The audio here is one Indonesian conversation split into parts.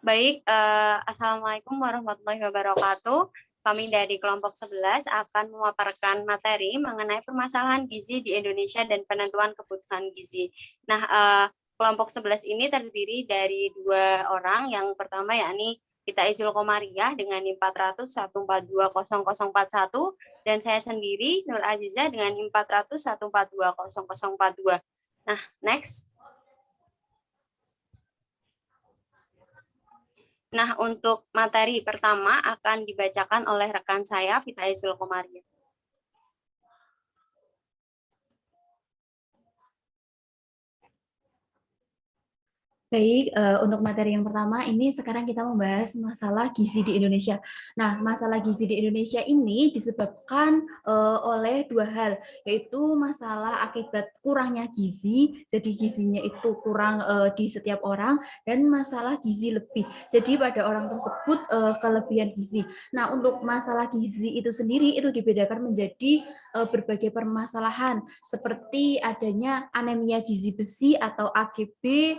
Baik, Assalamualaikum warahmatullahi wabarakatuh. Kami dari kelompok 11 akan memaparkan materi mengenai permasalahan gizi di Indonesia dan penentuan kebutuhan gizi. Nah, kelompok 11 ini terdiri dari dua orang. Yang pertama yakni Gita Izul Komariah dengan NIM 40014200041 dan saya sendiri Nur Aziza dengan NIM 40014200042. Nah, next. Nah, untuk materi pertama akan dibacakan oleh rekan saya, Vita Izul Komaria. Baik, untuk materi yang pertama ini sekarang kita membahas masalah gizi di Indonesia. Nah, masalah gizi di Indonesia ini disebabkan oleh dua hal, yaitu masalah akibat kurangnya gizi, jadi gizinya itu kurang di setiap orang, dan masalah gizi lebih. Jadi pada orang tersebut kelebihan gizi. Nah, untuk masalah gizi itu sendiri itu dibedakan menjadi berbagai permasalahan, seperti adanya anemia gizi besi atau AGB.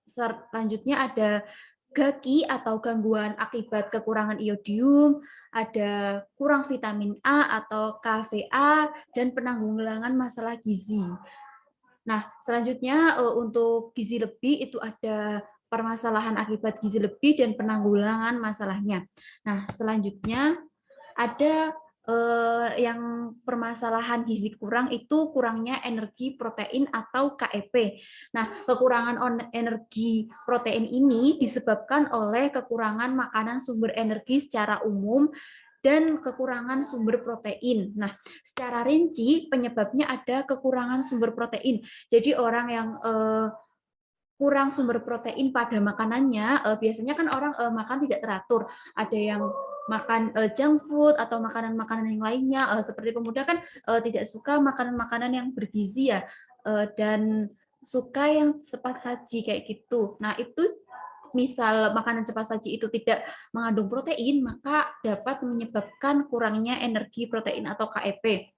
Selanjutnya ada GAKI atau gangguan akibat kekurangan iodium, ada kurang vitamin A atau KVA, dan penanggulangan masalah gizi. Nah, selanjutnya untuk gizi lebih itu ada permasalahan akibat gizi lebih dan penanggulangan masalahnya. Nah, selanjutnya ada yang permasalahan gizi kurang itu kurangnya energi protein atau KEP. Nah, kekurangan energi protein ini disebabkan oleh kekurangan makanan sumber energi secara umum dan kekurangan sumber protein. Nah, secara rinci penyebabnya ada kekurangan sumber protein. Jadi orang yang kurang sumber protein pada makanannya, biasanya kan orang makan tidak teratur. Ada yang makan junk food atau makanan-makanan yang lainnya. Seperti pemuda kan tidak suka makanan-makanan yang bergizi ya, dan suka yang cepat saji kayak gitu. Nah, itu misal makanan cepat saji itu tidak mengandung protein, maka dapat menyebabkan kurangnya energi protein atau KEP.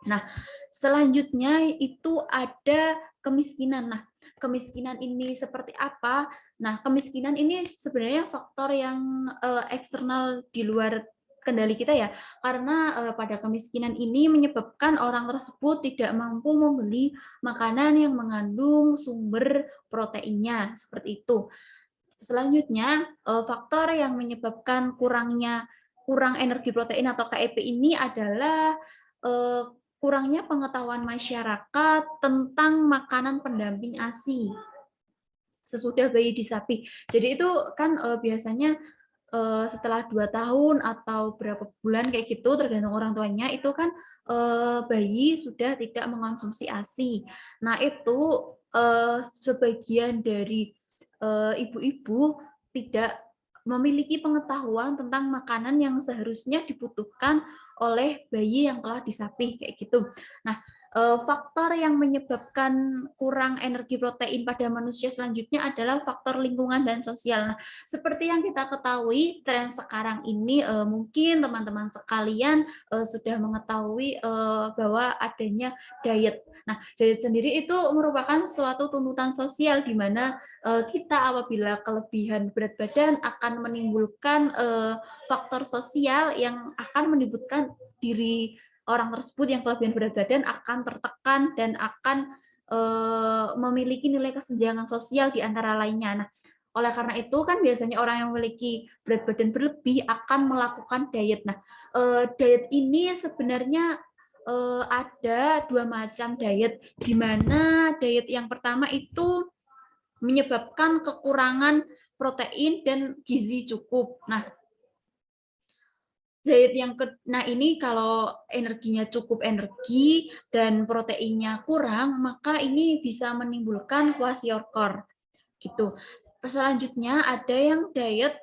Nah, selanjutnya itu ada kemiskinan. Nah, kemiskinan ini seperti apa? Nah, kemiskinan ini sebenarnya faktor yang eksternal di luar kendali kita ya, karena pada kemiskinan ini menyebabkan orang tersebut tidak mampu membeli makanan yang mengandung sumber proteinnya, seperti itu. Selanjutnya, faktor yang menyebabkan kurang energi protein atau KEP ini adalah kurangnya pengetahuan masyarakat tentang makanan pendamping ASI sesudah bayi disapi. Jadi itu kan biasanya setelah 2 tahun atau berapa bulan kayak gitu tergantung orang tuanya itu kan bayi sudah tidak mengonsumsi ASI. Nah, itu sebagian dari ibu-ibu tidak memiliki pengetahuan tentang makanan yang seharusnya dibutuhkan oleh bayi yang telah disapih kayak gitu. Nah, faktor yang menyebabkan kurang energi protein pada manusia selanjutnya adalah faktor lingkungan dan sosial. Nah, seperti yang kita ketahui, tren sekarang ini mungkin teman-teman sekalian sudah mengetahui bahwa adanya diet. Nah, diet sendiri itu merupakan suatu tuntutan sosial di mana kita apabila kelebihan berat badan akan menimbulkan faktor sosial yang akan menimbulkan diri orang tersebut yang kelebihan berat badan akan tertekan dan akan memiliki nilai kesenjangan sosial di antara lainnya. Nah, oleh karena itu kan biasanya orang yang memiliki berat badan berlebih akan melakukan diet. Nah, diet ini sebenarnya ada dua macam diet, di mana diet yang pertama itu menyebabkan kekurangan protein dan gizi cukup. Nah, diet yang nah ini kalau energinya cukup energi dan proteinnya kurang, maka ini bisa menimbulkan kwashiorkor gitu. Selanjutnya ada yang diet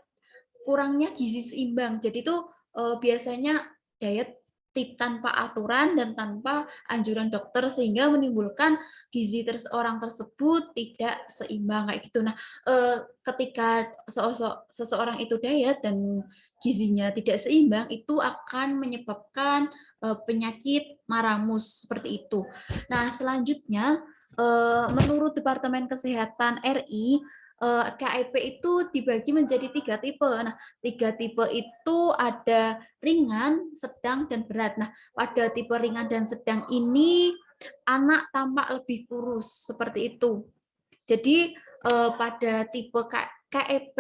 kurangnya gizi seimbang. Jadi itu biasanya diet tanpa aturan dan tanpa anjuran dokter sehingga menimbulkan gizi orang tersebut tidak seimbang kayak gitu. Nah, ketika seseorang itu diet dan gizinya tidak seimbang itu akan menyebabkan penyakit Maramus seperti itu. Nah, selanjutnya menurut Departemen Kesehatan RI KIP itu dibagi menjadi 3 tipe. Nah, 3 tipe itu ada ringan, sedang, dan berat. Nah, pada tipe ringan dan sedang ini anak tampak lebih kurus seperti itu. Jadi pada tipe KEP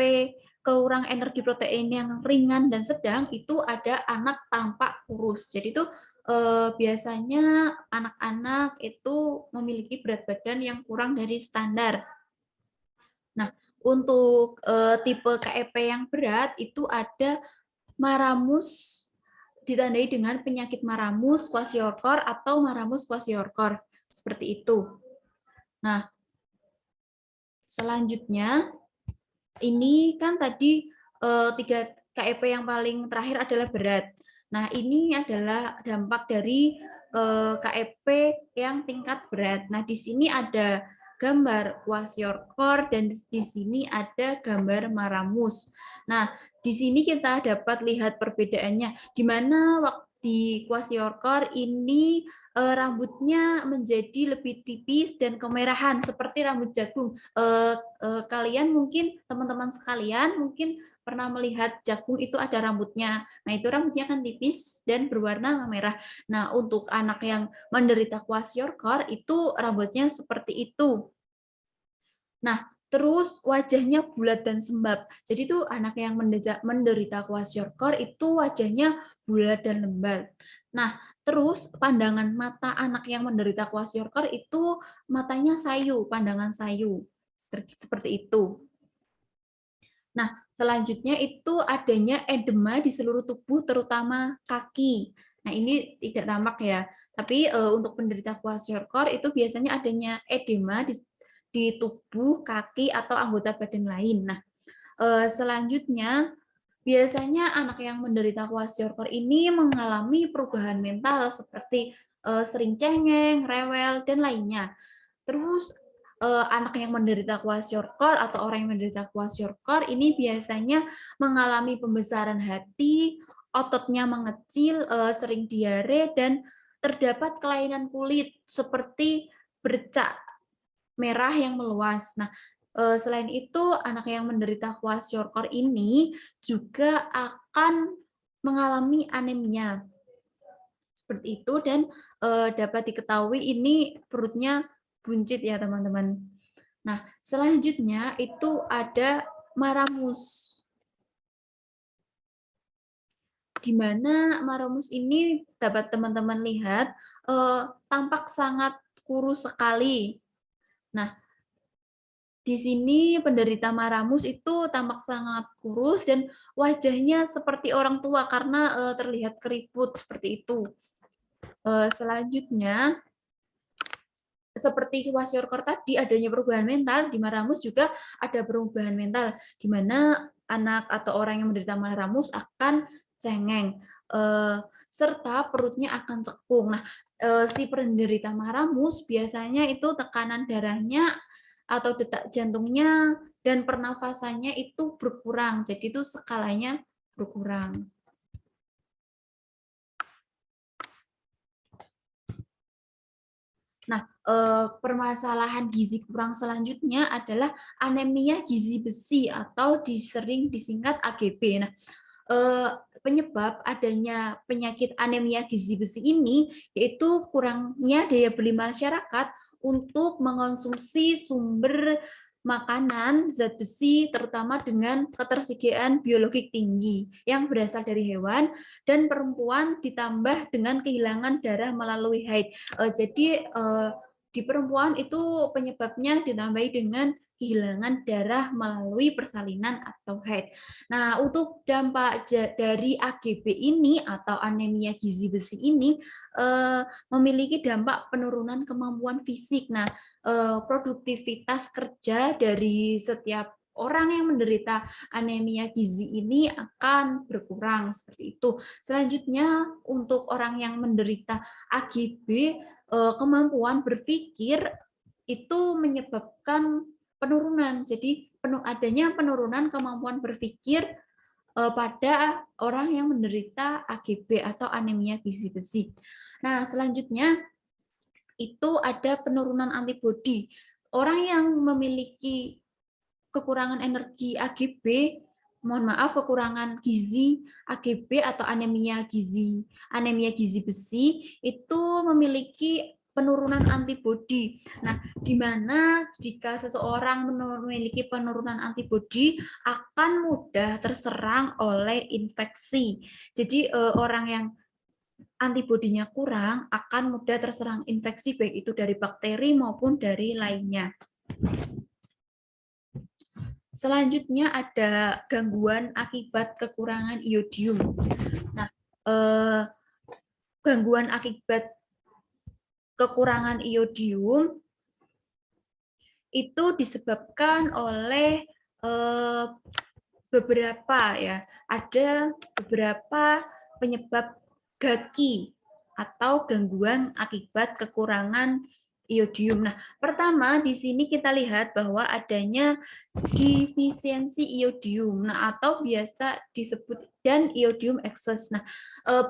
kurang energi protein yang ringan dan sedang itu ada anak tampak kurus. Jadi itu biasanya anak-anak itu memiliki berat badan yang kurang dari standar. Nah, untuk tipe KEP yang berat itu ada Maramus ditandai dengan penyakit Maramus kwashiorkor atau Maramus kwashiorkor seperti itu. Nah, selanjutnya ini kan tadi 3 KEP yang paling terakhir adalah berat. Nah, ini adalah dampak dari KEP yang tingkat berat. Nah, di sini ada gambar kwashiorkor dan di sini ada gambar Maramus. Nah, di sini kita dapat lihat perbedaannya di mana di kwashiorkor ini rambutnya menjadi lebih tipis dan kemerahan seperti rambut jagung. Kalian mungkin teman-teman sekalian mungkin pernah melihat jagung itu ada rambutnya. Nah, itu rambutnya kan tipis dan berwarna merah. Nah, untuk anak yang menderita kwashiorkor itu rambutnya seperti itu. Nah, terus wajahnya bulat dan sembab. Jadi itu anak yang menderita kwashiorkor itu wajahnya bulat dan lembab. Nah, terus pandangan mata anak yang menderita kwashiorkor itu matanya sayu, pandangan sayu. Seperti itu. Nah, selanjutnya itu adanya edema di seluruh tubuh, terutama kaki. Nah, ini tidak tampak ya. Tapi untuk penderita kwashiorkor itu biasanya adanya edema di tubuh, kaki, atau anggota badan lain. Nah, selanjutnya biasanya anak yang menderita kwashiorkor ini mengalami perubahan mental seperti sering cengeng, rewel, dan lainnya. Terus anak yang menderita kwashiorkor atau orang yang menderita kwashiorkor ini biasanya mengalami pembesaran hati, ototnya mengecil, sering diare, dan terdapat kelainan kulit seperti bercak merah yang meluas. Nah, selain itu anak yang menderita kwashiorkor ini juga akan mengalami anemia seperti itu dan dapat diketahui ini perutnya buncit ya teman-teman. Nah, selanjutnya itu ada Maramus. Di mana Maramus ini dapat teman-teman lihat tampak sangat kurus sekali. Nah, di sini penderita Maramus itu tampak sangat kurus dan wajahnya seperti orang tua karena terlihat keriput seperti itu. Selanjutnya seperti kwashiorkor tadi adanya perubahan mental, di Maramus juga ada perubahan mental, di mana anak atau orang yang menderita Maramus akan cengeng, serta perutnya akan cekung. Nah, si penderita Maramus biasanya itu tekanan darahnya atau detak jantungnya dan pernafasannya itu berkurang, jadi itu skalanya berkurang. Nah, permasalahan gizi kurang selanjutnya adalah anemia gizi besi atau sering disingkat AGB. Nah, penyebab adanya penyakit anemia gizi besi ini yaitu kurangnya daya beli masyarakat untuk mengonsumsi sumber makanan zat besi terutama dengan ketersediaan biologik tinggi yang berasal dari hewan dan perempuan ditambah dengan kehilangan darah melalui haid. Jadi di perempuan itu penyebabnya ditambahi dengan kehilangan darah melalui persalinan atau haid. Nah, untuk dampak dari AGB ini atau anemia gizi besi ini memiliki dampak penurunan kemampuan fisik. Nah, produktivitas kerja dari setiap orang yang menderita anemia gizi ini akan berkurang seperti itu. Selanjutnya untuk orang yang menderita AGB kemampuan berpikir itu menyebabkan penurunan. Jadi adanya penurunan kemampuan berpikir pada orang yang menderita AGB atau anemia gizi besi. Nah, selanjutnya itu ada penurunan antibodi. Orang yang memiliki kekurangan energi AGB, mohon maaf, kekurangan gizi AGB atau anemia gizi besi itu memiliki penurunan antibodi. Nah, di mana jika seseorang memiliki penurunan antibodi akan mudah terserang oleh infeksi. Jadi orang yang antibodinya kurang akan mudah terserang infeksi baik itu dari bakteri maupun dari lainnya. Selanjutnya ada gangguan akibat kekurangan iodium. Nah, gangguan akibat kekurangan iodium itu disebabkan oleh beberapa ya, ada beberapa penyebab gaki atau gangguan akibat kekurangan iodium. Nah, pertama di sini kita lihat bahwa adanya defisiensi iodium, nah atau biasa disebut dan iodium excess. Nah,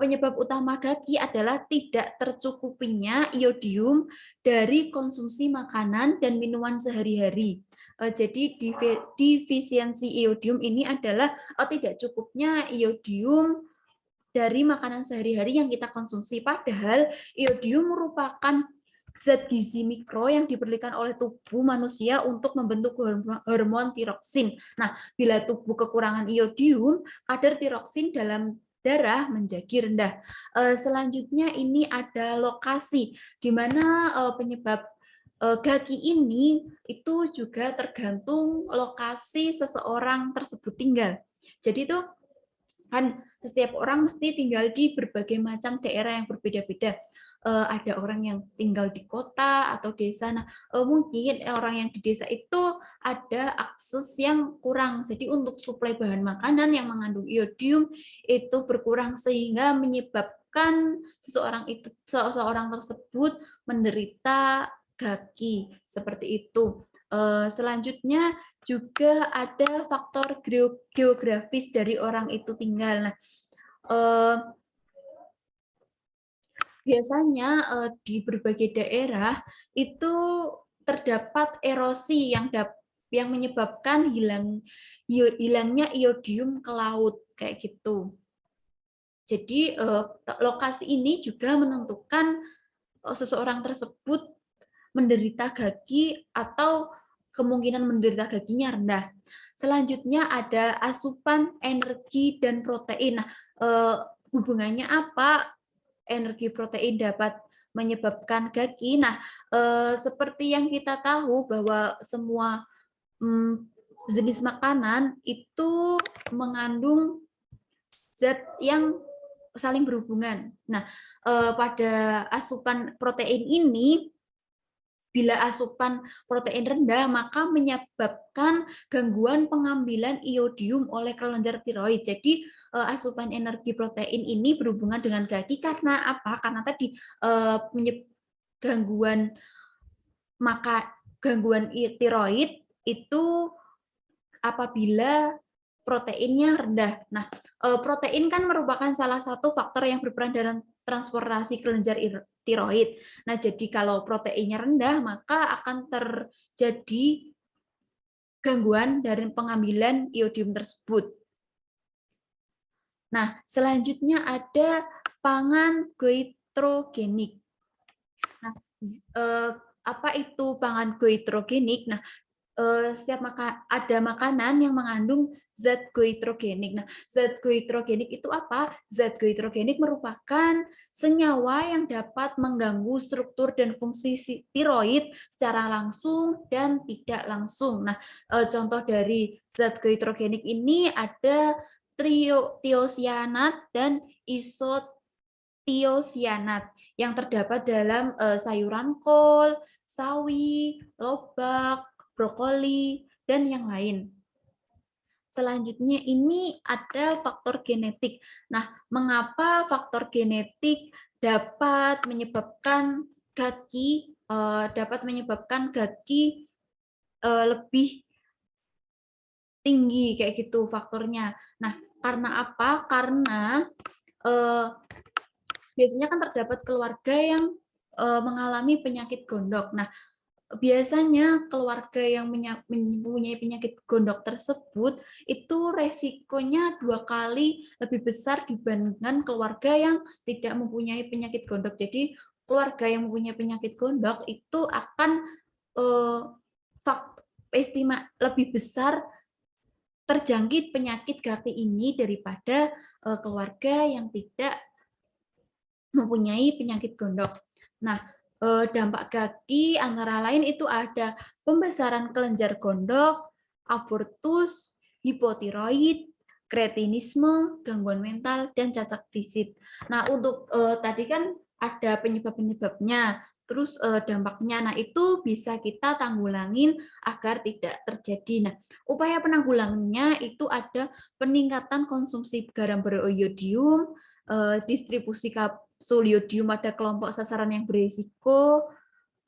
penyebab utama gaki adalah tidak tercukupinya iodium dari konsumsi makanan dan minuman sehari-hari. Jadi defisiensi iodium ini adalah tidak cukupnya iodium dari makanan sehari-hari yang kita konsumsi. Padahal iodium merupakan zat gizi mikro yang diperlukan oleh tubuh manusia untuk membentuk hormon tiroksin. Nah, bila tubuh kekurangan iodium, kadar tiroksin dalam darah menjadi rendah. Selanjutnya ini ada lokasi, di mana penyebab gaki ini itu juga tergantung lokasi seseorang tersebut tinggal. Jadi itu kan setiap orang mesti tinggal di berbagai macam daerah yang berbeda-beda. Ada orang yang tinggal di kota atau desa. Nah, mungkin orang yang di desa itu ada akses yang kurang. Jadi untuk suplai bahan makanan yang mengandung iodium itu berkurang sehingga menyebabkan seseorang tersebut menderita gaki seperti itu. Selanjutnya juga ada faktor geografis dari orang itu tinggal. Nah, biasanya di berbagai daerah itu terdapat erosi yang menyebabkan hilangnya iodium ke laut kayak gitu. Jadi lokasi ini juga menentukan seseorang tersebut menderita gaki atau kemungkinan menderita gakinya rendah. Selanjutnya ada asupan energi dan protein. Nah, hubungannya apa energi protein dapat menyebabkan gaki? Nah, seperti yang kita tahu bahwa semua jenis makanan itu mengandung zat yang saling berhubungan. Nah, pada asupan protein ini, bila asupan protein rendah, maka menyebabkan gangguan pengambilan iodium oleh kelenjar tiroid. Jadi asupan energi protein ini berhubungan dengan gaki karena apa? Karena tadi gangguan tiroid itu apabila proteinnya rendah. Nah, protein kan merupakan salah satu faktor yang berperan dalam transportasi kelenjar tiroid. Nah, jadi kalau proteinnya rendah, maka akan terjadi gangguan dari pengambilan iodium tersebut. Nah, selanjutnya ada pangan goitrogenik. Nah, apa itu pangan goitrogenik? Nah, setiap ada makanan yang mengandung zat goitrogenik. Nah, zat goitrogenik itu apa? Zat goitrogenik merupakan senyawa yang dapat mengganggu struktur dan fungsi tiroid secara langsung dan tidak langsung. Nah, contoh dari zat goitrogenik ini ada tiosianat dan isotiosianat yang terdapat dalam sayuran kol, sawi, lobak, brokoli, dan yang lain. Selanjutnya ini ada faktor genetik. Nah, mengapa faktor genetik dapat menyebabkan gaki lebih tinggi kayak gitu faktornya. Nah, karena apa? Karena biasanya kan terdapat keluarga yang mengalami penyakit gondok. Nah, biasanya keluarga yang mempunyai penyakit gondok tersebut itu resikonya 2 kali lebih besar dibandingkan keluarga yang tidak mempunyai penyakit gondok. Jadi keluarga yang mempunyai penyakit gondok itu akan lebih besar terjangkit penyakit gaki ini daripada keluarga yang tidak mempunyai penyakit gondok. Nah, dampak gaki antara lain itu ada pembesaran kelenjar gondok, abortus, hipotiroid, kretinisme, gangguan mental, dan cacat fisik. Nah, untuk tadi kan ada penyebab-penyebabnya, terus dampaknya. Nah, itu bisa kita tanggulangin agar tidak terjadi. Nah, upaya penanggulangannya itu ada peningkatan konsumsi garam beriodium, distribusi kapsul yodium pada kelompok sasaran yang berisiko,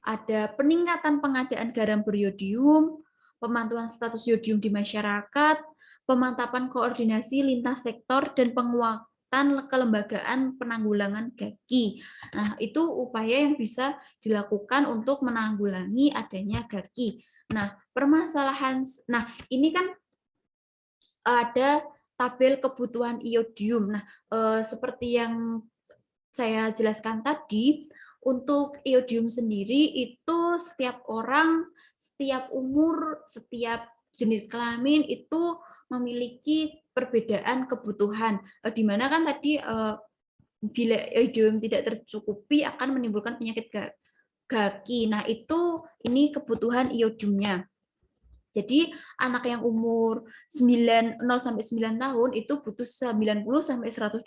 ada peningkatan pengadaan garam beriodium, pemantauan status yodium di masyarakat, pemantapan koordinasi lintas sektor, dan penguatan kelembagaan penanggulangan gaki. Nah, itu upaya yang bisa dilakukan untuk menanggulangi adanya gaki. Nah, ini kan ada tabel kebutuhan iodium. Nah, seperti yang saya jelaskan tadi, untuk iodium sendiri itu setiap orang, setiap umur, setiap jenis kelamin itu memiliki perbedaan kebutuhan. Di mana kan tadi bila iodium tidak tercukupi akan menimbulkan penyakit gaki. Nah, ini kebutuhan iodiumnya. Jadi anak yang umur 0 sampai 9 tahun itu butuh 90 sampai 120,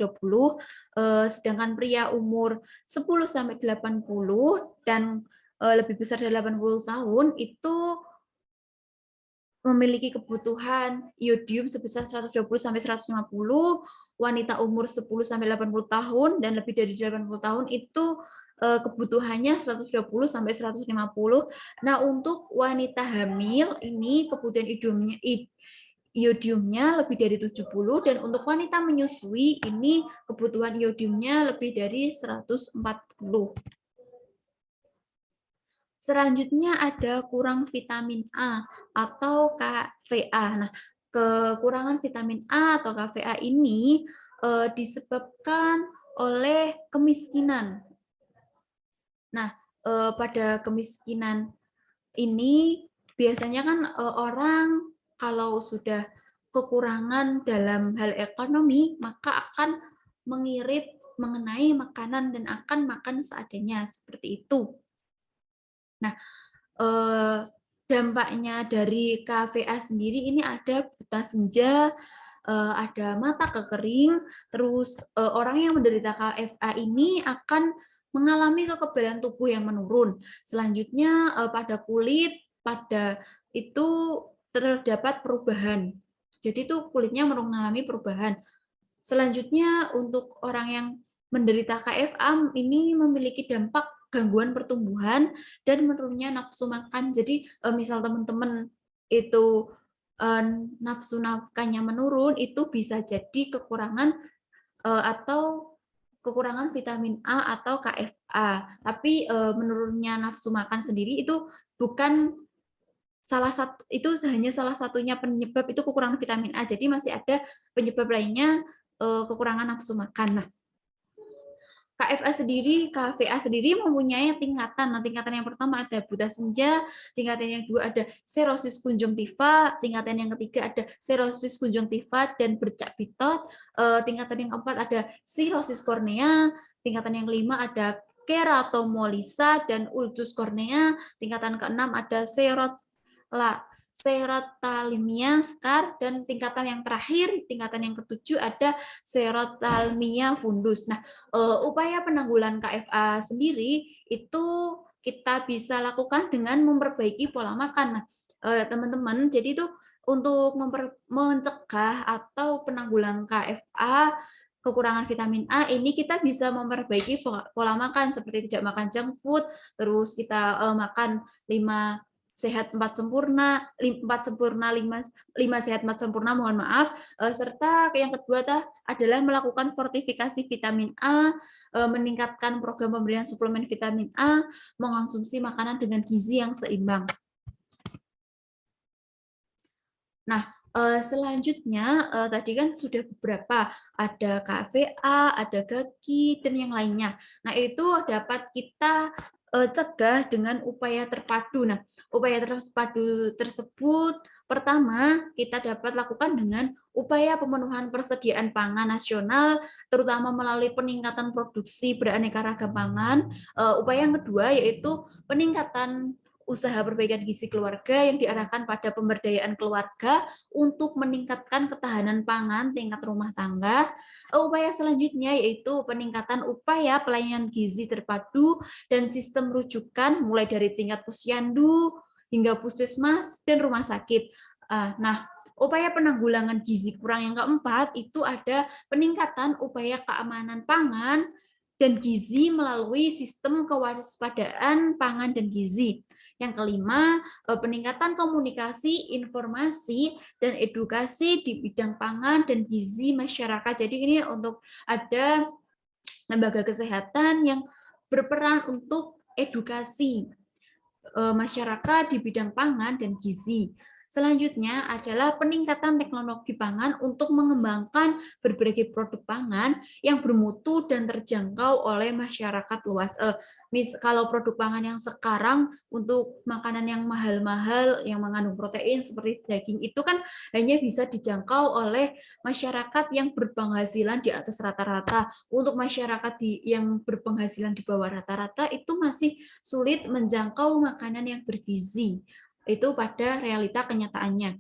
sedangkan pria umur 10 sampai 80 dan lebih besar dari 80 tahun itu memiliki kebutuhan iodium sebesar 120 sampai 150, wanita umur 10 sampai 80 tahun dan lebih dari 80 tahun itu kebutuhannya 120 sampai 150. Nah, untuk wanita hamil ini kebutuhan iodiumnya lebih dari 70 dan untuk wanita menyusui ini kebutuhan iodiumnya lebih dari 140. Selanjutnya ada kurang vitamin A atau KVA. Nah, kekurangan vitamin A atau KVA ini disebabkan oleh kemiskinan. Nah, pada kemiskinan ini biasanya kan orang kalau sudah kekurangan dalam hal ekonomi, maka akan mengirit mengenai makanan dan akan makan seadanya seperti itu. Nah, dampaknya dari KVA sendiri ini ada buta senja, ada mata kekering, terus orang yang menderita KFA ini akan mengalami kekebalan tubuh yang menurun. Selanjutnya pada kulit, pada itu terdapat perubahan. Jadi itu kulitnya mengalami perubahan. Selanjutnya untuk orang yang menderita KFA ini memiliki dampak gangguan pertumbuhan dan menurunnya nafsu makan. Jadi misal teman-teman itu nafsu makannya menurun, itu bisa jadi kekurangan atau kekurangan vitamin A atau KFA. Tapi menurunnya nafsu makan sendiri itu bukan hanya salah satunya penyebab itu kekurangan vitamin A. Jadi masih ada penyebab lainnya kekurangan nafsu makan. Nah, KVA sendiri mempunyai tingkatan. Nah, tingkatan yang pertama ada buta senja, tingkatan yang kedua ada serosis konjungtiva, tingkatan yang ketiga ada serosis konjungtiva dan bercak bitot, tingkatan yang keempat ada sirosis kornea, tingkatan yang kelima ada keratomolisa dan ulcus kornea, tingkatan keenam ada serotalimia skar, dan tingkatan yang terakhir, tingkatan yang ketujuh ada serotalmia fundus. Nah, upaya penanggulangan KFA sendiri itu kita bisa lakukan dengan memperbaiki pola makan. Nah, teman-teman, jadi itu untuk mencegah atau penanggulangan KFA kekurangan vitamin A ini kita bisa memperbaiki pola makan seperti tidak makan junk food, terus kita makan 5 sehat 4 sempurna, 4 sempurna 5 sehat 4 sempurna, mohon maaf. Serta yang kedua adalah melakukan fortifikasi vitamin A, meningkatkan program pemberian suplemen vitamin A, mengonsumsi makanan dengan gizi yang seimbang. Nah, selanjutnya tadi kan sudah beberapa, ada KVA, ada GAGI, dan yang lainnya. Nah, itu dapat kita cegah dengan upaya terpadu. Nah, upaya terpadu tersebut pertama kita dapat lakukan dengan upaya pemenuhan persediaan pangan nasional, terutama melalui peningkatan produksi beraneka ragam pangan. Upaya yang kedua yaitu peningkatan usaha perbaikan gizi keluarga yang diarahkan pada pemberdayaan keluarga untuk meningkatkan ketahanan pangan tingkat rumah tangga. Upaya selanjutnya yaitu peningkatan upaya pelayanan gizi terpadu dan sistem rujukan mulai dari tingkat posyandu hingga puskesmas dan rumah sakit. Nah, upaya penanggulangan gizi kurang yang keempat itu ada peningkatan upaya keamanan pangan dan gizi melalui sistem kewaspadaan pangan dan gizi. Yang kelima, peningkatan komunikasi, informasi, dan edukasi di bidang pangan dan gizi masyarakat. Jadi ini untuk ada lembaga kesehatan yang berperan untuk edukasi masyarakat di bidang pangan dan gizi. Selanjutnya adalah peningkatan teknologi pangan untuk mengembangkan berbagai produk pangan yang bermutu dan terjangkau oleh masyarakat luas. Kalau produk pangan yang sekarang untuk makanan yang mahal-mahal yang mengandung protein seperti daging itu kan hanya bisa dijangkau oleh masyarakat yang berpenghasilan di atas rata-rata. Untuk masyarakat yang berpenghasilan di bawah rata-rata itu masih sulit menjangkau makanan yang bergizi. Itu pada realita kenyataannya.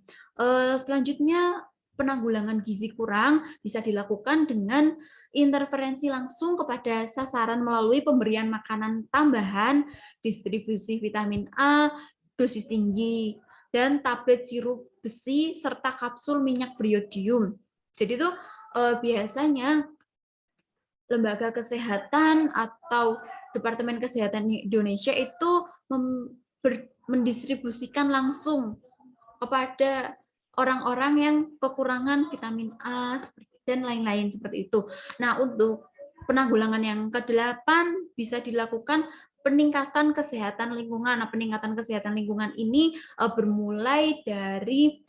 Selanjutnya, penanggulangan gizi kurang bisa dilakukan dengan interferensi langsung kepada sasaran melalui pemberian makanan tambahan, distribusi vitamin A, dosis tinggi, dan tablet sirup besi, serta kapsul minyak beriodium. Jadi itu biasanya lembaga kesehatan atau Departemen Kesehatan Indonesia itu mendistribusikan langsung kepada orang-orang yang kekurangan vitamin A dan lain-lain seperti itu. Nah, untuk penanggulangan yang ke-8 bisa dilakukan peningkatan kesehatan lingkungan. Nah, peningkatan kesehatan lingkungan ini bermulai dari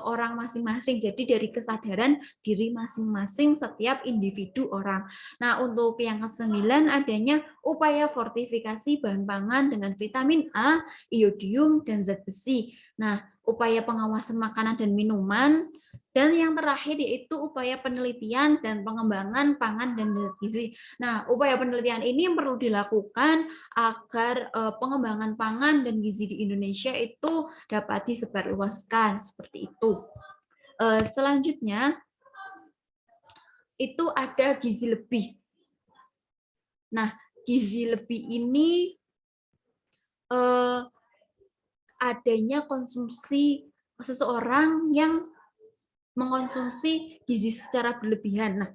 orang masing-masing. Jadi dari kesadaran diri masing-masing setiap individu orang. Nah, untuk yang ke-9 adanya upaya fortifikasi bahan pangan dengan vitamin A, iodium, dan zat besi. Nah, upaya pengawasan makanan dan minuman. Dan yang terakhir yaitu upaya penelitian dan pengembangan pangan dan zat gizi. Nah, upaya penelitian ini perlu dilakukan agar pengembangan pangan dan gizi di Indonesia itu dapat disebarluaskan seperti itu. Selanjutnya itu ada gizi lebih. Nah, gizi lebih ini adanya konsumsi seseorang yang mengkonsumsi gizi secara berlebihan. Nah,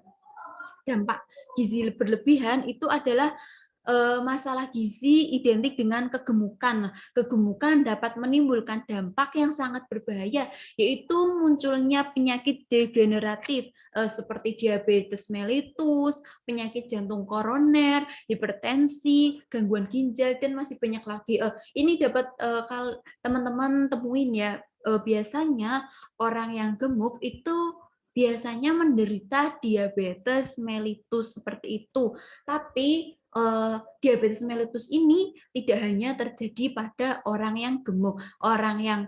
dampak gizi berlebihan itu adalah masalah gizi identik dengan kegemukan. Nah, kegemukan dapat menimbulkan dampak yang sangat berbahaya, yaitu munculnya penyakit degeneratif seperti diabetes mellitus, penyakit jantung koroner, hipertensi, gangguan ginjal, dan masih banyak lagi. Ini dapat teman-teman temuin ya. Biasanya orang yang gemuk itu biasanya menderita diabetes mellitus seperti itu. Tapi diabetes mellitus ini tidak hanya terjadi pada orang yang gemuk, orang yang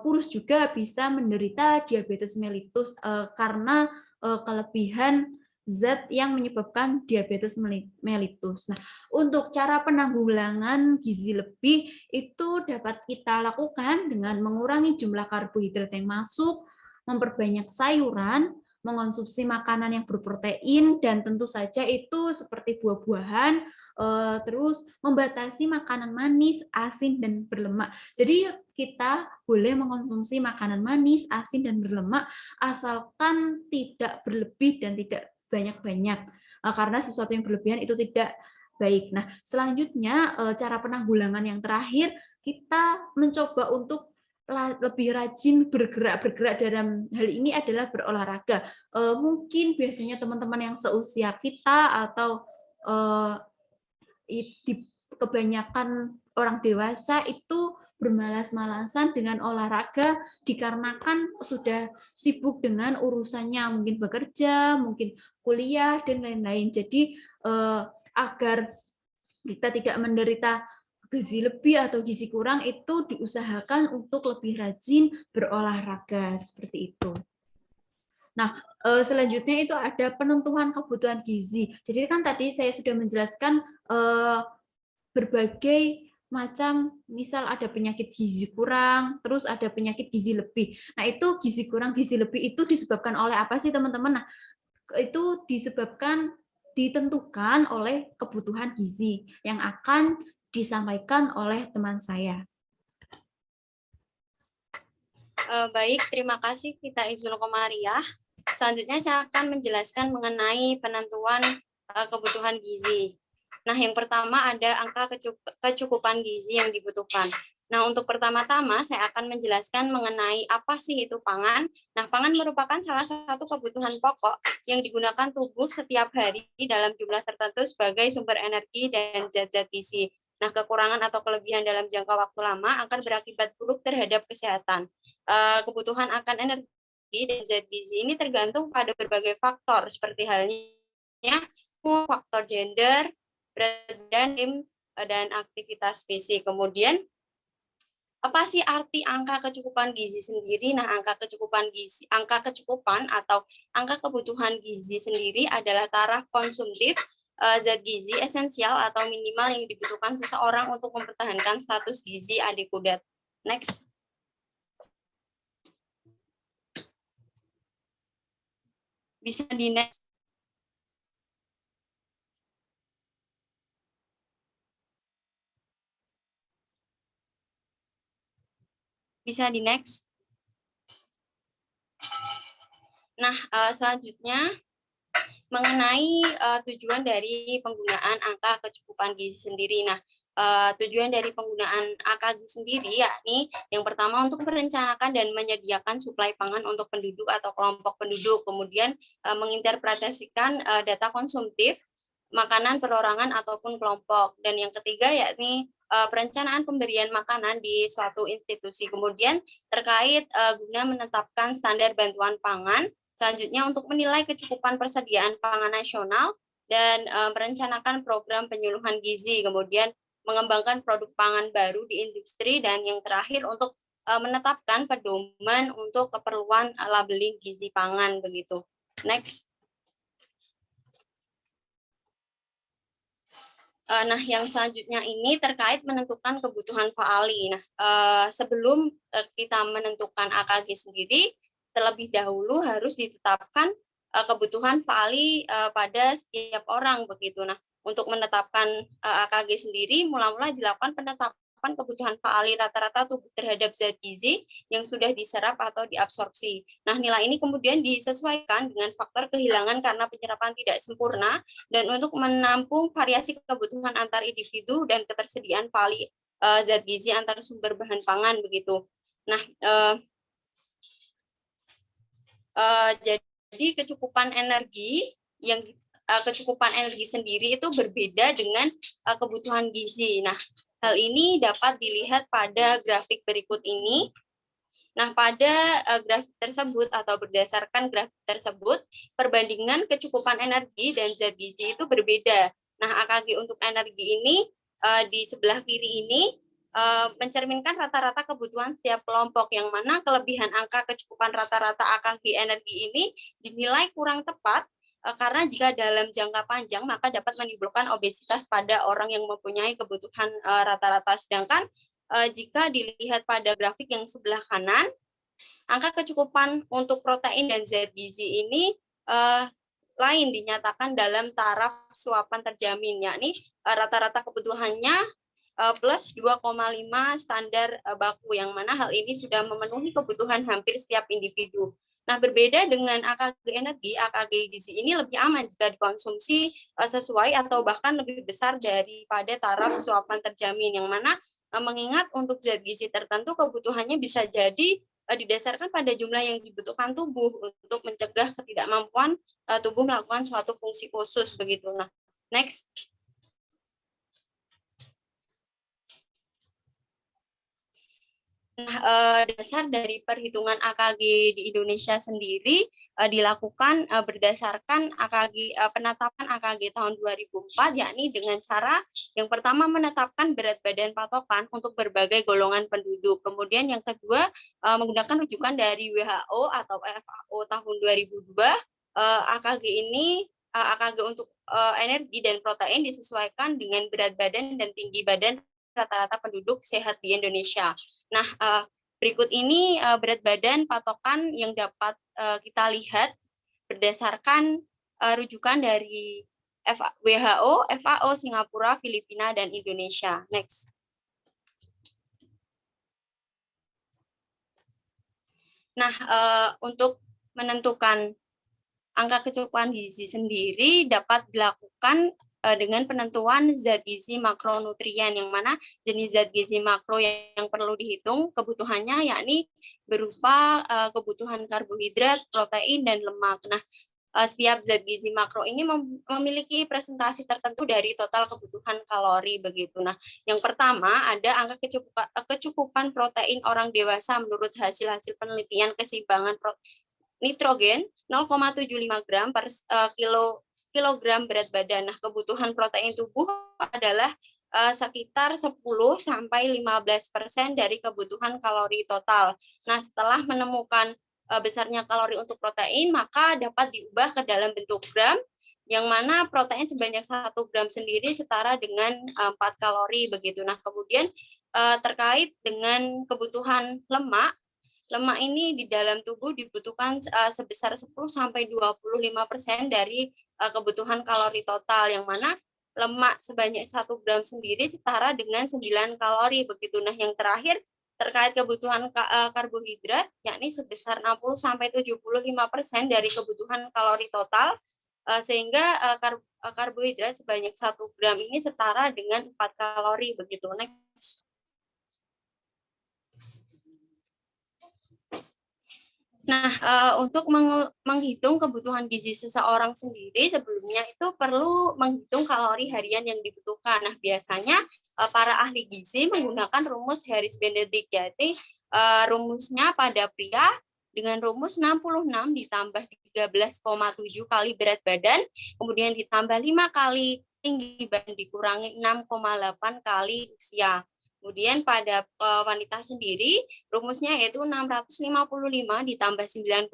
kurus juga bisa menderita diabetes mellitus karena kelebihan zat yang menyebabkan diabetes mellitus. Nah, untuk cara penanggulangan gizi lebih itu dapat kita lakukan dengan mengurangi jumlah karbohidrat yang masuk, memperbanyak sayuran, mengonsumsi makanan yang berprotein, dan tentu saja itu seperti buah-buahan, terus membatasi makanan manis, asin, dan berlemak. Jadi kita boleh mengonsumsi makanan manis, asin, dan berlemak asalkan tidak berlebih dan tidak banyak-banyak, karena sesuatu yang berlebihan itu tidak baik. Nah, selanjutnya cara penanggulangan yang terakhir kita mencoba untuk lebih rajin bergerak dalam hal ini adalah berolahraga. Mungkin biasanya teman-teman yang seusia kita atau kebanyakan orang dewasa itu bermalas-malasan dengan olahraga dikarenakan sudah sibuk dengan urusannya, mungkin bekerja, mungkin kuliah, dan lain-lain. Jadi agar kita tidak menderita gizi lebih atau gizi kurang, itu diusahakan untuk lebih rajin berolahraga seperti itu. Nah, selanjutnya itu ada penentuan kebutuhan gizi. Jadi kan tadi saya sudah menjelaskan berbagai macam, misal ada penyakit gizi kurang, terus ada penyakit gizi lebih. Nah, itu gizi kurang, gizi lebih itu disebabkan oleh apa sih, teman-teman? Nah, itu ditentukan oleh kebutuhan gizi yang akan disampaikan oleh teman saya. Baik, terima kasih Kita Izul Komariah. Selanjutnya saya akan menjelaskan mengenai penentuan kebutuhan gizi. Nah, yang pertama ada angka kecukupan gizi yang dibutuhkan. Nah, untuk pertama-tama saya akan menjelaskan mengenai apa sih itu pangan. Nah, pangan merupakan salah satu kebutuhan pokok yang digunakan tubuh setiap hari dalam jumlah tertentu sebagai sumber energi dan zat-zat gizi. Nah, kekurangan atau kelebihan dalam jangka waktu lama akan berakibat buruk terhadap kesehatan. Kebutuhan akan energi dan zat gizi ini tergantung pada berbagai faktor, seperti halnya faktor gender, berat badan, dan aktivitas fisik. Kemudian, apa sih arti angka kecukupan gizi sendiri? Nah, angka kecukupan atau angka kebutuhan gizi sendiri adalah taraf konsumtif zat gizi esensial atau minimal yang dibutuhkan seseorang untuk mempertahankan status gizi adekudat. Next. Bisa di next. Bisa di next. Nah, selanjutnya mengenai tujuan dari penggunaan angka kecukupan gizi sendiri. Nah, tujuan dari penggunaan angka gizi sendiri yakni yang pertama untuk merencanakan dan menyediakan suplai pangan untuk penduduk atau kelompok penduduk, kemudian menginterpretasikan data konsumtif makanan perorangan ataupun kelompok, dan yang ketiga yakni perencanaan pemberian makanan di suatu institusi. Kemudian terkait guna menetapkan standar bantuan pangan, selanjutnya untuk menilai kecukupan persediaan pangan nasional dan merencanakan program penyuluhan gizi, kemudian mengembangkan produk pangan baru di industri, dan yang terakhir untuk menetapkan pedoman untuk keperluan labeling gizi pangan begitu. Next. Nah, yang selanjutnya ini terkait menentukan kebutuhan PALI. Nah, sebelum kita menentukan AKG sendiri, terlebih dahulu harus ditetapkan kebutuhan PALI pada setiap orang begitu. Nah, untuk menetapkan AKG sendiri, mula-mula dilakukan penetapan kebutuhan PALI rata-rata tubuh terhadap zat gizi yang sudah diserap atau diabsorpsi. Nah, nilai ini kemudian disesuaikan dengan faktor kehilangan karena penyerapan tidak sempurna dan untuk menampung variasi kebutuhan antar individu dan ketersediaan PALI zat gizi antar sumber bahan pangan begitu. Nah, jadi kecukupan energi sendiri itu berbeda dengan kebutuhan gizi. Nah, hal ini dapat dilihat pada grafik berikut ini. Nah, pada grafik tersebut atau berdasarkan grafik tersebut, perbandingan kecukupan energi dan zat gizi itu berbeda. Nah, AKG untuk energi ini di sebelah kiri ini mencerminkan rata-rata kebutuhan setiap kelompok, yang mana kelebihan angka kecukupan rata-rata AKG energi ini dinilai kurang tepat karena jika dalam jangka panjang maka dapat menimbulkan obesitas pada orang yang mempunyai kebutuhan rata-rata. Sedangkan jika dilihat pada grafik yang sebelah kanan, angka kecukupan untuk protein dan zat gizi ini lain dinyatakan dalam taraf suapan terjamin, yakni rata-rata kebutuhannya plus 2,5 standar baku, yang mana hal ini sudah memenuhi kebutuhan hampir setiap individu. Nah, berbeda dengan AKG energi, AKG gizi ini lebih aman jika dikonsumsi sesuai atau bahkan lebih besar daripada taraf suapan terjamin, yang mana mengingat untuk zat gizi tertentu kebutuhannya bisa jadi didasarkan pada jumlah yang dibutuhkan tubuh untuk mencegah ketidakmampuan tubuh melakukan suatu fungsi khusus begitu. Nah, next. Nah, dasar dari perhitungan AKG di Indonesia sendiri dilakukan berdasarkan AKG penetapan AKG tahun 2004, yakni dengan cara yang pertama menetapkan berat badan patokan untuk berbagai golongan penduduk. Kemudian yang kedua menggunakan rujukan dari WHO atau FAO tahun 2002. AKG ini AKG untuk energi dan protein disesuaikan dengan berat badan dan tinggi badan rata-rata penduduk sehat di Indonesia. Nah, berikut ini berat badan patokan yang dapat kita lihat berdasarkan rujukan dari WHO, FAO, Singapura, Filipina, dan Indonesia. Next. Nah, untuk menentukan angka kecukupan gizi sendiri dapat dilakukan dengan penentuan zat gizi makronutrien, yang mana jenis zat gizi makro yang perlu dihitung kebutuhannya yakni berupa kebutuhan karbohidrat, protein, dan lemak. Nah, setiap zat gizi makro ini memiliki presentasi tertentu dari total kebutuhan kalori begitu. Nah, yang pertama ada angka kecukupan protein orang dewasa menurut hasil-hasil penelitian keseimbangan nitrogen 0,75 gram per kilogram berat badan. Nah, kebutuhan protein tubuh adalah sekitar 10 sampai 15% dari kebutuhan kalori total. Nah, setelah menemukan besarnya kalori untuk protein, maka dapat diubah ke dalam bentuk gram, yang mana protein sebanyak 1 gram sendiri setara dengan 4 kalori begitu. Nah, kemudian terkait dengan kebutuhan lemak ini di dalam tubuh dibutuhkan sebesar 10 sampai 25% dari kebutuhan kalori total, yang mana lemak sebanyak 1 gram sendiri setara dengan 9 kalori begitu. Nah, yang terakhir terkait kebutuhan karbohidrat yakni sebesar 60 sampai 75% dari kebutuhan kalori total, sehingga karbohidrat sebanyak 1 gram ini setara dengan 4 kalori begitu. Next. Nah, untuk menghitung kebutuhan gizi seseorang sendiri, sebelumnya itu perlu menghitung kalori harian yang dibutuhkan. Nah, biasanya para ahli gizi menggunakan rumus Harris-Benedict, yaitu rumusnya pada pria dengan rumus 66 ditambah 13,7 kali berat badan, kemudian ditambah 5 kali tinggi badan dikurangi 6,8 kali usia. Kemudian pada wanita sendiri, rumusnya yaitu 655 ditambah 9,6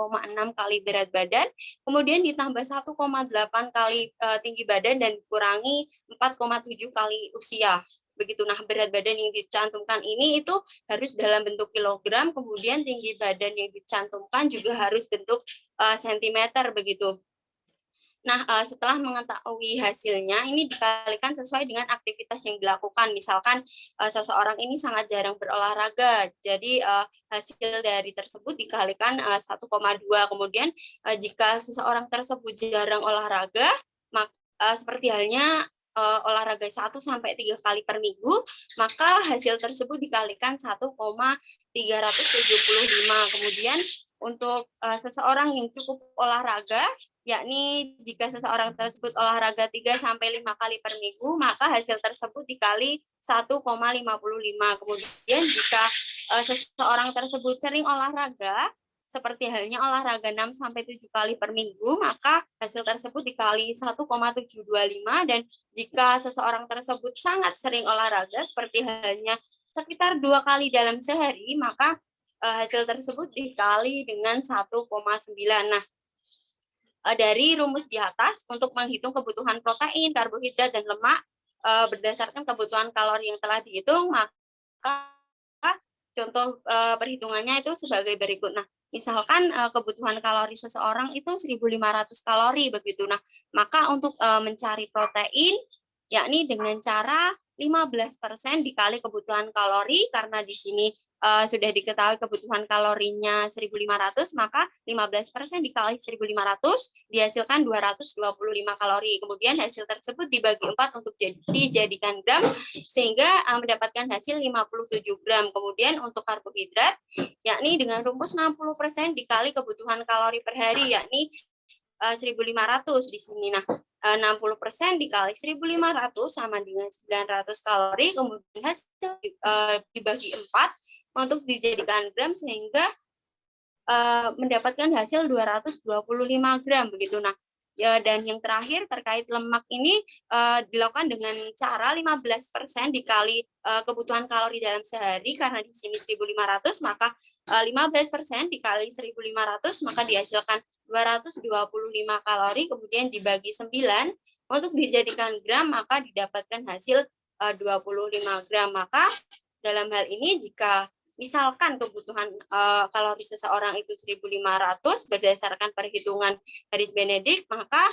kali berat badan, kemudian ditambah 1,8 kali tinggi badan dan dikurangi 4,7 kali usia. Begitu. Nah, berat badan yang dicantumkan ini itu harus dalam bentuk kilogram, kemudian tinggi badan yang dicantumkan juga harus bentuk sentimeter begitu. Nah, setelah mengetahui hasilnya, ini dikalikan sesuai dengan aktivitas yang dilakukan. Misalkan seseorang ini sangat jarang berolahraga, jadi hasil dari tersebut dikalikan 1,2. Kemudian jika seseorang tersebut jarang olahraga, maka seperti halnya olahraga 1 sampai 3 kali per minggu, maka hasil tersebut dikalikan 1,375. Kemudian untuk seseorang yang cukup olahraga, yakni jika seseorang tersebut olahraga 3 sampai 5 kali per minggu, maka hasil tersebut dikali 1,55. Kemudian jika seseorang tersebut sering olahraga, seperti halnya olahraga 6 sampai 7 kali per minggu, maka hasil tersebut dikali 1,725, dan jika seseorang tersebut sangat sering olahraga seperti halnya sekitar 2 kali dalam sehari, maka hasil tersebut dikali dengan 1,9. Nah, dari rumus di atas untuk menghitung kebutuhan protein, karbohidrat, dan lemak berdasarkan kebutuhan kalori yang telah dihitung, maka contoh perhitungannya itu sebagai berikut. Nah, misalkan kebutuhan kalori seseorang itu 1.500 kalori begitu. Nah, maka untuk mencari protein, yakni dengan cara 15% dikali kebutuhan kalori, karena di sini sudah diketahui kebutuhan kalorinya 1.500, maka 15% dikali 1.500 dihasilkan 225 kalori. Kemudian hasil tersebut dibagi 4 untuk dijadikan gram, sehingga mendapatkan hasil 57 gram. Kemudian untuk karbohidrat, yakni dengan rumus 60% dikali kebutuhan kalori per hari, yakni 1.500 di sini. Nah, 60% dikali 1.500 sama dengan 900 kalori, kemudian hasil dibagi 4 untuk dijadikan gram, sehingga mendapatkan hasil 225 gram begitu. Nah, dan yang terakhir terkait lemak ini dilakukan dengan cara 15% dikali kebutuhan kalori dalam sehari, karena di sini 1.500, maka 15% dikali 1.500 maka dihasilkan 225 kalori, kemudian dibagi 9 untuk dijadikan gram, maka didapatkan hasil 25 gram. Maka dalam hal ini jika misalkan kebutuhan kalori seseorang itu 1.500 berdasarkan perhitungan garis Benedict, maka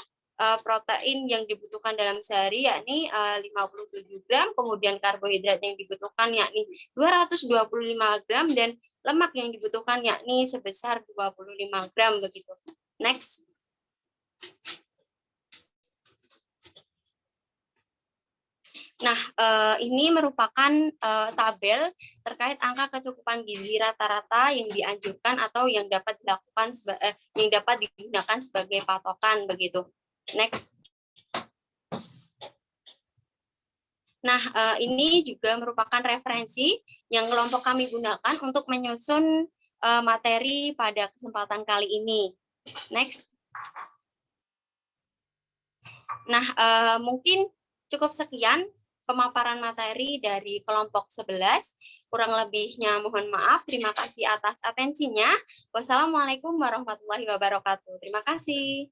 protein yang dibutuhkan dalam sehari yakni 57 gram, kemudian karbohidrat yang dibutuhkan yakni 225 gram, dan lemak yang dibutuhkan yakni sebesar 25 gram begitu. Next. Nah, ini merupakan tabel terkait angka kecukupan gizi rata-rata yang dianjurkan atau yang dapat dilakukan yang dapat digunakan sebagai patokan begitu. Next. Nah, ini juga merupakan referensi yang kelompok kami gunakan untuk menyusun materi pada kesempatan kali ini. Next. Nah, mungkin cukup sekian pemaparan materi dari kelompok 11. Kurang lebihnya mohon maaf. Terima kasih atas atensinya. Wassalamualaikum warahmatullahi wabarakatuh. Terima kasih.